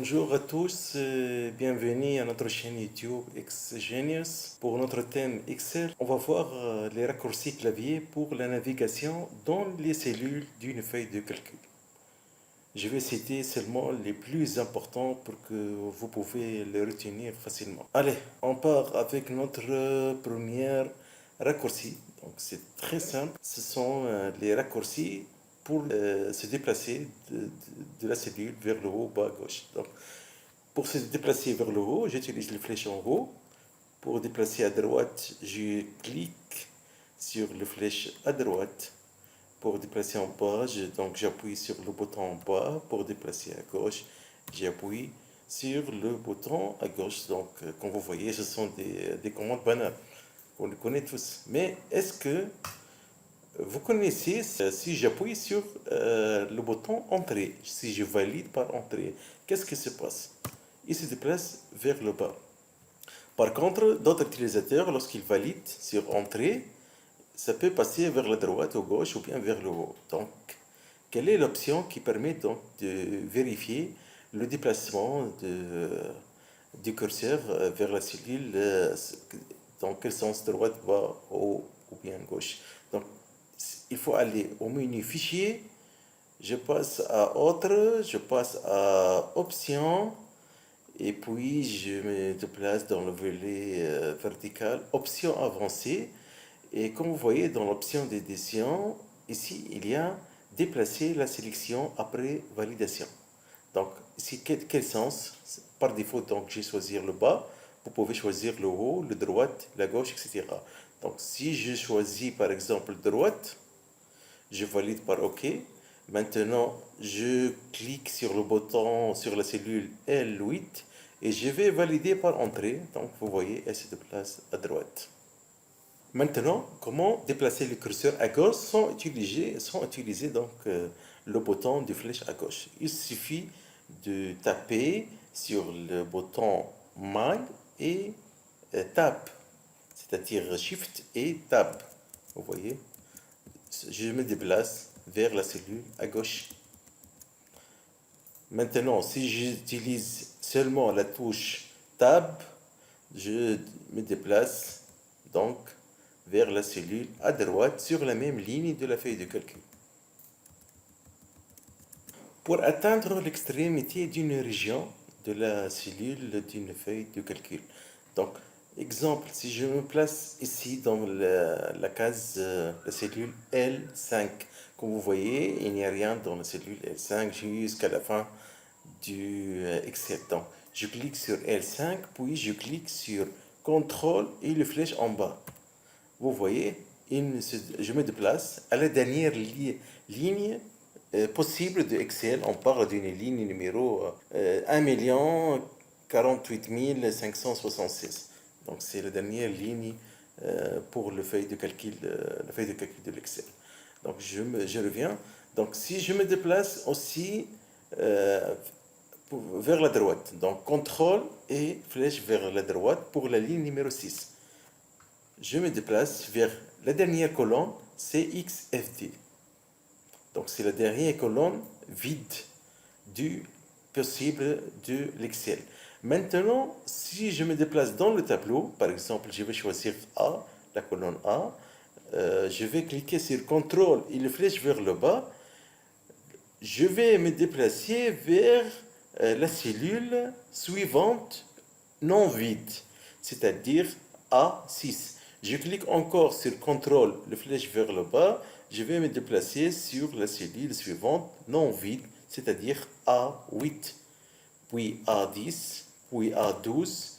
Bonjour à tous, bienvenue à notre chaîne YouTube XGenius. Pour notre thème Excel, on va voir les raccourcis clavier pour la navigation dans les cellules d'une feuille de calcul. Je vais citer seulement les plus importants pour que vous pouvez les retenir facilement. Allez, on part avec notre premier raccourci. Donc c'est très simple. Ce sont les raccourcis pour se déplacer de la cellule vers le haut, bas, gauche. Donc, pour se déplacer vers le haut, j'utilise les flèches en haut. Pour déplacer à droite, je clique sur les flèches à droite. Pour déplacer en bas, donc j'appuie sur le bouton en bas. Pour déplacer à gauche, j'appuie sur le bouton à gauche. Donc, comme vous voyez, ce sont des commandes banales. On les connaît tous. Mais est-ce que vous connaissez, si j'appuie sur le bouton Entrée, si je valide par Entrée, qu'est-ce qui se passe? Il se déplace vers le bas. Par contre, d'autres utilisateurs, lorsqu'ils valident sur Entrée, ça peut passer vers la droite ou gauche ou bien vers le haut. Donc, quelle est l'option qui permet donc de vérifier le déplacement du curseur vers la cellule, dans quel sens, droite, bas, haut ou bien gauche? Donc, il faut aller au menu Fichier, je passe à Autre, je passe à Options, et puis je me déplace dans le volet vertical, Options avancées. Et comme vous voyez dans l'option d'édition, ici il y a déplacer la sélection après validation. Donc ici quel sens? Par défaut, donc j'ai choisi le bas, vous pouvez choisir le haut, le droite, la gauche, etc. Donc si je choisis par exemple droite, je valide par OK. Maintenant, je clique sur le bouton sur la cellule L8 et je vais valider par entrée. Donc, vous voyez, elle se déplace à droite. Maintenant, comment déplacer le curseur à gauche sans utiliser donc, le bouton de flèche à gauche? Il suffit de taper sur le bouton My et Tab, c'est-à-dire Shift et Tab. Vous voyez? Je me déplace vers la cellule à gauche. Maintenant, si j'utilise seulement la touche Tab, je me déplace donc vers la cellule à droite sur la même ligne de la feuille de calcul. Pour atteindre l'extrémité d'une région de la cellule d'une feuille de calcul. Donc, exemple, si je me place ici dans la case, la cellule L5, comme vous voyez, il n'y a rien dans la cellule L5 jusqu'à la fin du Excel. Donc, je clique sur L5, puis je clique sur CTRL et le flèche en bas. Vous voyez, je me déplace à la dernière ligne possible de Excel. On parle d'une ligne numéro 1 48 566. Donc c'est la dernière ligne pour la feuille de calcul de l'Excel. Donc je reviens. Donc si je me déplace aussi vers la droite, donc contrôle et flèche vers la droite pour la ligne numéro 6. Je me déplace vers la dernière colonne, CXFD. Donc c'est la dernière colonne vide du possible de l'Excel. Maintenant, si je me déplace dans le tableau, par exemple, je vais choisir A, la colonne A, je vais cliquer sur CTRL et le flèche vers le bas. Je vais me déplacer vers la cellule suivante non vide, c'est-à-dire A6. Je clique encore sur CTRL, le flèche vers le bas. Je vais me déplacer sur la cellule suivante non vide, c'est-à-dire A8, puis A10, puis A12,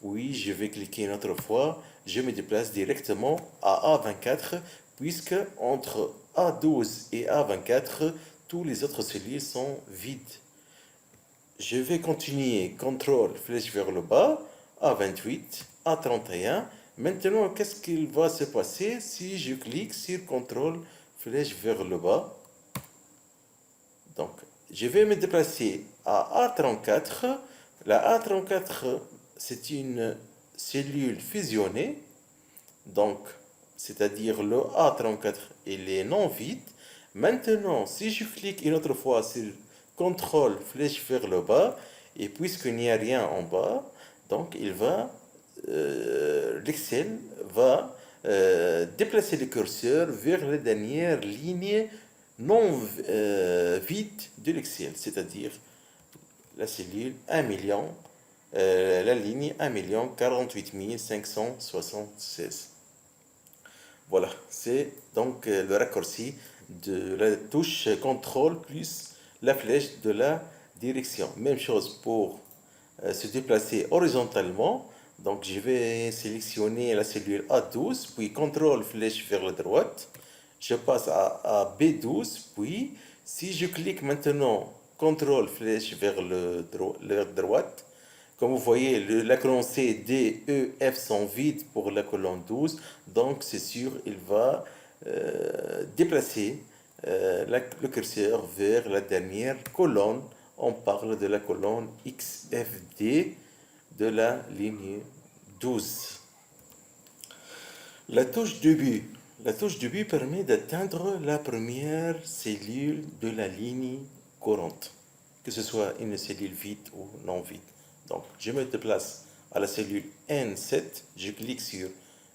puis je vais cliquer une autre fois. Je me déplace directement à A24, puisque entre A12 et A24, tous les autres cellules sont vides. Je vais continuer, CTRL, flèche vers le bas, A28, A31. Maintenant, qu'est-ce qu'il va se passer si je clique sur CTRL, flèche vers le bas? Donc, je vais me déplacer à A34. La A34, c'est une cellule fusionnée. Donc, c'est-à-dire le A34, il est non vide. Maintenant, si je clique une autre fois sur CTRL, flèche vers le bas, Et puisqu'il n'y a rien en bas, donc l'Excel va déplacer le curseur vers la dernière ligne non vide de l'Excel, c'est-à-dire la cellule 1 million, la ligne 1 48 576. Voilà, c'est donc le raccourci de la touche contrôle plus la flèche de la direction. Même chose pour se déplacer horizontalement. Donc je vais sélectionner la cellule A12, puis contrôle flèche vers la droite. Je passe à B12, puis si je clique maintenant contrôle flèche vers la droite, comme vous voyez, la colonne C, D, E, F sont vides pour la colonne 12. Donc, c'est sûr, il va déplacer le curseur vers la dernière colonne. On parle de la colonne XFD de la ligne 12. La touche début. La touche début permet d'atteindre la première cellule de la ligne courante, que ce soit une cellule vide ou non vide. Donc, je me déplace à la cellule N7, je clique sur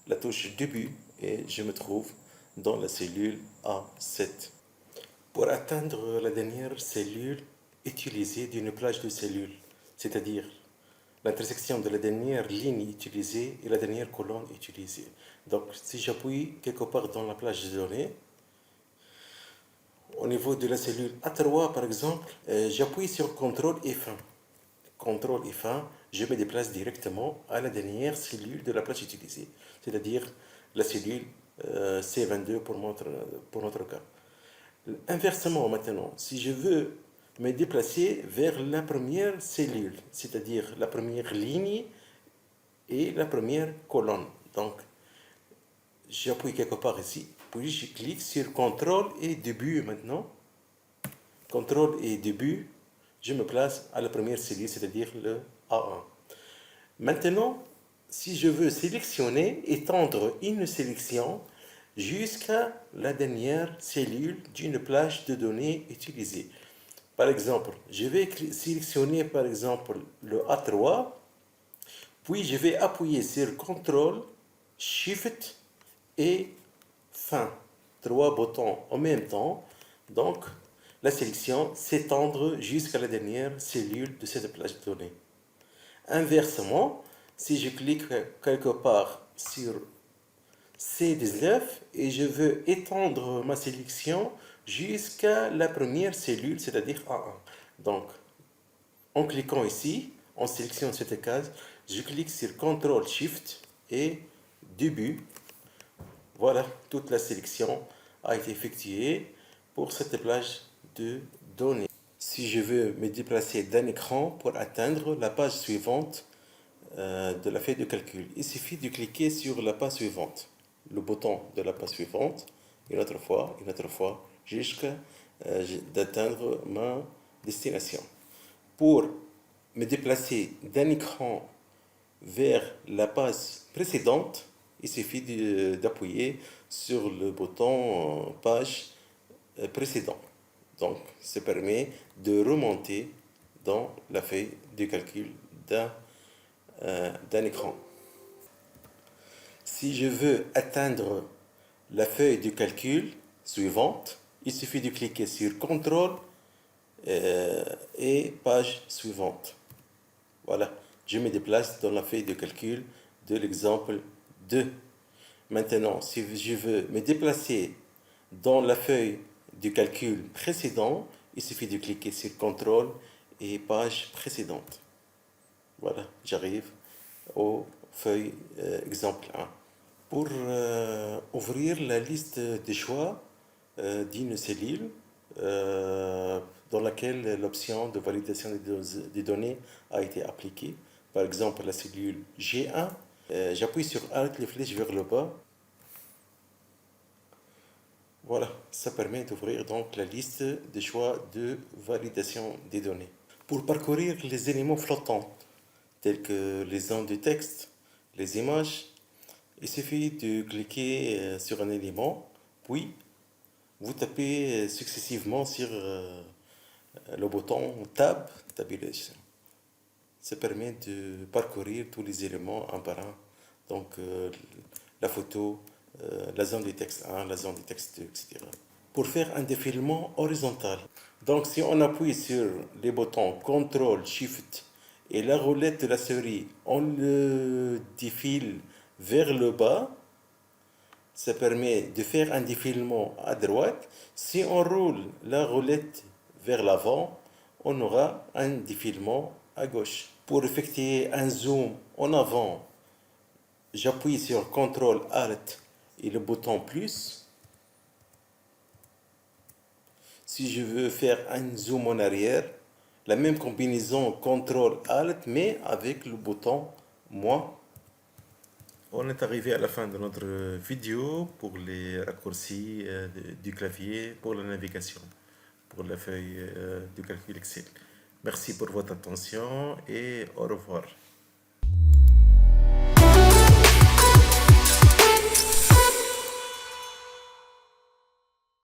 la touche début et je me trouve dans la cellule A7. Pour atteindre la dernière cellule utilisée d'une plage de cellules, c'est-à-dire l'intersection de la dernière ligne utilisée et la dernière colonne utilisée. Donc, si j'appuie quelque part dans la plage de données, au niveau de la cellule A3 par exemple, j'appuie sur CTRL F1. CTRL F1, je me déplace directement à la dernière cellule de la plage utilisée, c'est-à-dire la cellule C22 pour notre cas. Inversement maintenant, si je veux me déplacer vers la première cellule, c'est-à-dire la première ligne et la première colonne. Donc, j'appuie quelque part ici, puis je clique sur CTRL et début maintenant. CTRL et début, je me place à la première cellule, c'est-à-dire le A1. Maintenant, si je veux sélectionner, étendre une sélection jusqu'à la dernière cellule d'une plage de données utilisée. Par exemple, je vais sélectionner par exemple le A3, puis je vais appuyer sur CTRL, SHIFT et fin. Trois boutons en même temps. Donc, la sélection s'étendre jusqu'à la dernière cellule de cette plage de données. Inversement, si je clique quelque part sur C19 et je veux étendre ma sélection jusqu'à la première cellule, c'est-à-dire A1. Donc, en cliquant ici, on sélectionne cette case, je clique sur CTRL SHIFT et début. Voilà, toute la sélection a été effectuée pour cette plage de données. Si je veux me déplacer d'un écran pour atteindre la page suivante de la feuille de calcul, il suffit de cliquer sur la page suivante, le bouton de la page suivante, une autre fois, jusqu'à d'atteindre ma destination. Pour me déplacer d'un écran vers la page précédente, il suffit d'appuyer sur le bouton page précédent. Donc, ça permet de remonter dans la feuille de calcul d'un écran. Si je veux atteindre la feuille de calcul suivante, il suffit de cliquer sur CTRL et page suivante. Voilà, je me déplace dans la feuille de calcul de l'exemple 2. Maintenant, si je veux me déplacer dans la feuille de calcul précédent, il suffit de cliquer sur CTRL et page précédente. Voilà, j'arrive aux feuilles exemple 1. Pour ouvrir la liste des choix d'une cellule dans laquelle l'option de validation des données a été appliquée, par exemple la cellule G1, j'appuie sur Alt, les flèches vers le bas. Voilà, ça permet d'ouvrir donc la liste des choix de validation des données. Pour parcourir les éléments flottants, tels que les zones de texte, les images, il suffit de cliquer sur un élément, puis vous tapez successivement sur le bouton Tab, Tabulation. Ça permet de parcourir tous les éléments un par un. Donc, la photo, la zone du texte 1, la zone du texte 2, etc. Pour faire un défilement horizontal. Donc, si on appuie sur les boutons CTRL, SHIFT et la roulette de la souris, on le défile vers le bas. Ça permet de faire un défilement à droite. Si on roule la roulette vers l'avant, on aura un défilement à gauche. Pour effectuer un zoom en avant, j'appuie sur CTRL ALT et le bouton plus. Si je veux faire un zoom en arrière, la même combinaison CTRL ALT mais avec le bouton moins. On est arrivé à la fin de notre vidéo pour les raccourcis du clavier pour la navigation, pour la feuille de calcul Excel. Merci pour votre attention et au revoir.